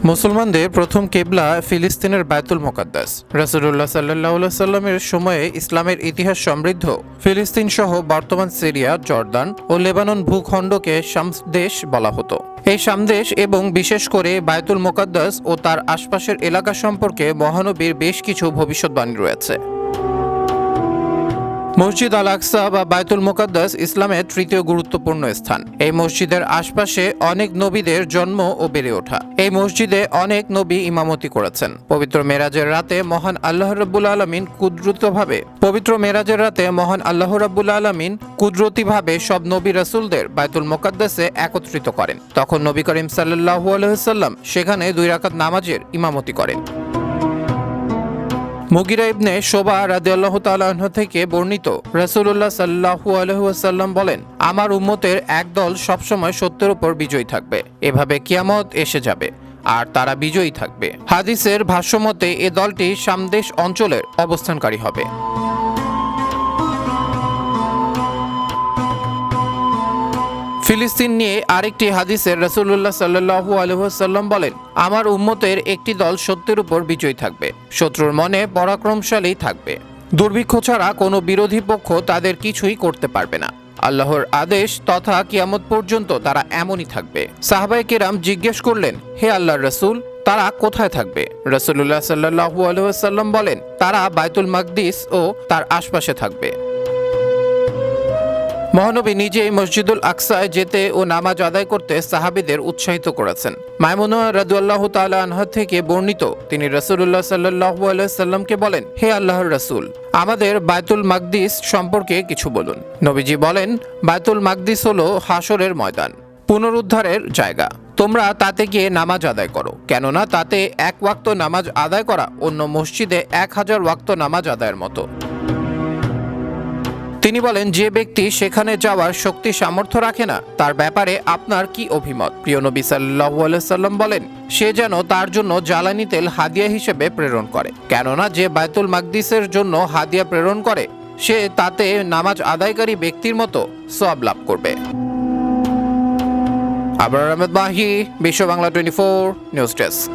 মুসলমানদের প্রথম কিবলা ফিলিস্তিনের বায়তুল মুকাদ্দাস। রাসূলুল্লাহ সাল্লাল্লাহু আলাইহি সাল্লামের সময়ে ইসলামের ইতিহাস সমৃদ্ধ ফিলিস্তিন সহ বর্তমান সিরিয়া, জর্দান ও লেবানন ভূখণ্ডকে শামস দেশ বলা হতো। এই শামদেশ এবং বিশেষ করে বায়তুল মুকাদ্দাস ও তার আশপাশের এলাকা সম্পর্কে মহানবীর বেশ কিছু ভবিষ্যদ্বাণী রয়েছে। মসজিদ আল আকসা বা বায়তুল মুকাদ্দাস ইসলামের তৃতীয় গুরুত্বপূর্ণ স্থান। এই মসজিদের আশপাশে অনেক নবীদের জন্ম ও বেড়ে ওঠা। এই মসজিদে অনেক নবী ইমামতি করেছেন। পবিত্র মেরাজের রাতে মহান আল্লাহ রাব্বুল আলামিন কুদরতিভাবে সব নবী রাসূলদের বায়তুল মুকাদ্দাসে একত্রিত করেন। তখন নবী করিম সাল্লাল্লাহু আলাইহি ওয়াসাল্লাম সেখানে 2 রাকাত নামাজের ইমামতি করেন। মুগিরা ইবনে শোবা রাদিয়াল্লাহু তাআলা আনহু থেকে বর্ণিত, রাসূলুল্লাহ সাল্লাল্লাহু আলাইহি ওয়াসাল্লাম বলেন, আমার উম্মতের একদল সবসময় সত্যের উপর বিজয়ী থাকবে। এভাবে কিয়ামত এসে যাবে আর তারা বিজয়ী থাকবে। হাদিসের ভাষ্যমতে এ দলটি শামদেশ অঞ্চলের অবস্থানকারী হবে। ফিলিস্তিন নিয়ে আরেকটি হাদিসের রাসূলুল্লাহ সাল্লাল্লাহু আলাইহি ওয়াসাল্লাম বলেন, আমার উম্মতের একটি দল সত্যের উপর বিজয়ী থাকবে, শত্রুর মনে পরাক্রমশালী থাকবে। দুর্ভিক্ষ ছাড়া কোনো বিরোধী পক্ষ তাদের কিছুই করতে পারবে না। আল্লাহর আদেশ তথা কিয়ামত পর্যন্ত তারা এমনই থাকবে। সাহাবায়ে কেরাম জিজ্ঞেস করলেন, হে আল্লাহর রাসূল, তারা কোথায় থাকবে? রাসূলুল্লাহ সাল্লাল্লাহু আলাইহি ওয়াসাল্লাম বলেন, তারা বায়তুল মাকদিস ও তার আশপাশে থাকবে। মহানবী নিজেই মসজিদুল আকসায় যেতে ও নামাজ আদায় করতে সাহাবীদের উৎসাহিত করেছেন। মাইমুনা রাদিয়াল্লাহু তাআলা আনহা থেকে বর্ণিত, তিনি রাসূলুল্লাহ সাল্লাল্লাহু আলাইহি সাল্লামকে বলেন, হে আল্লাহর রাসূল, আমাদের বায়তুল মাকদিস সম্পর্কে কিছু বলুন। নবীজি বলেন, বায়তুল মাকদিস হলো হাসরের ময়দান, পুনরুদ্ধারের জায়গা। তোমরা তাতে গিয়ে নামাজ আদায় করো, কেননা তাতে 1 ওয়াক্ত নামাজ আদায় করা অন্য মসজিদে 1000 ওয়াক্ত নামাজ আদায়ের মতো। তিনি বলেন, যে ব্যক্তি সেখানে যাওয়ার শক্তি সামর্থ্য রাখে না, তার ব্যাপারে আপনার কি অভিমত? প্রিয় নবী সাল্লাল্লাহু আলাইহি সাল্লাম বলেন, সে যেন তার জন্য জ্বালানি তেল হাদিয়া হিসেবে প্রেরণ করে, কেননা যে বায়তুল মাকদিসের জন্য হাদিয়া প্রেরণ করে সে তাতে নামাজ আদায়কারী ব্যক্তির মতো সওয়াব লাভ করবে। আবরার আহমেদ মাহি, বিশ্ব বাংলা 24 নিউজ ডেস্ক।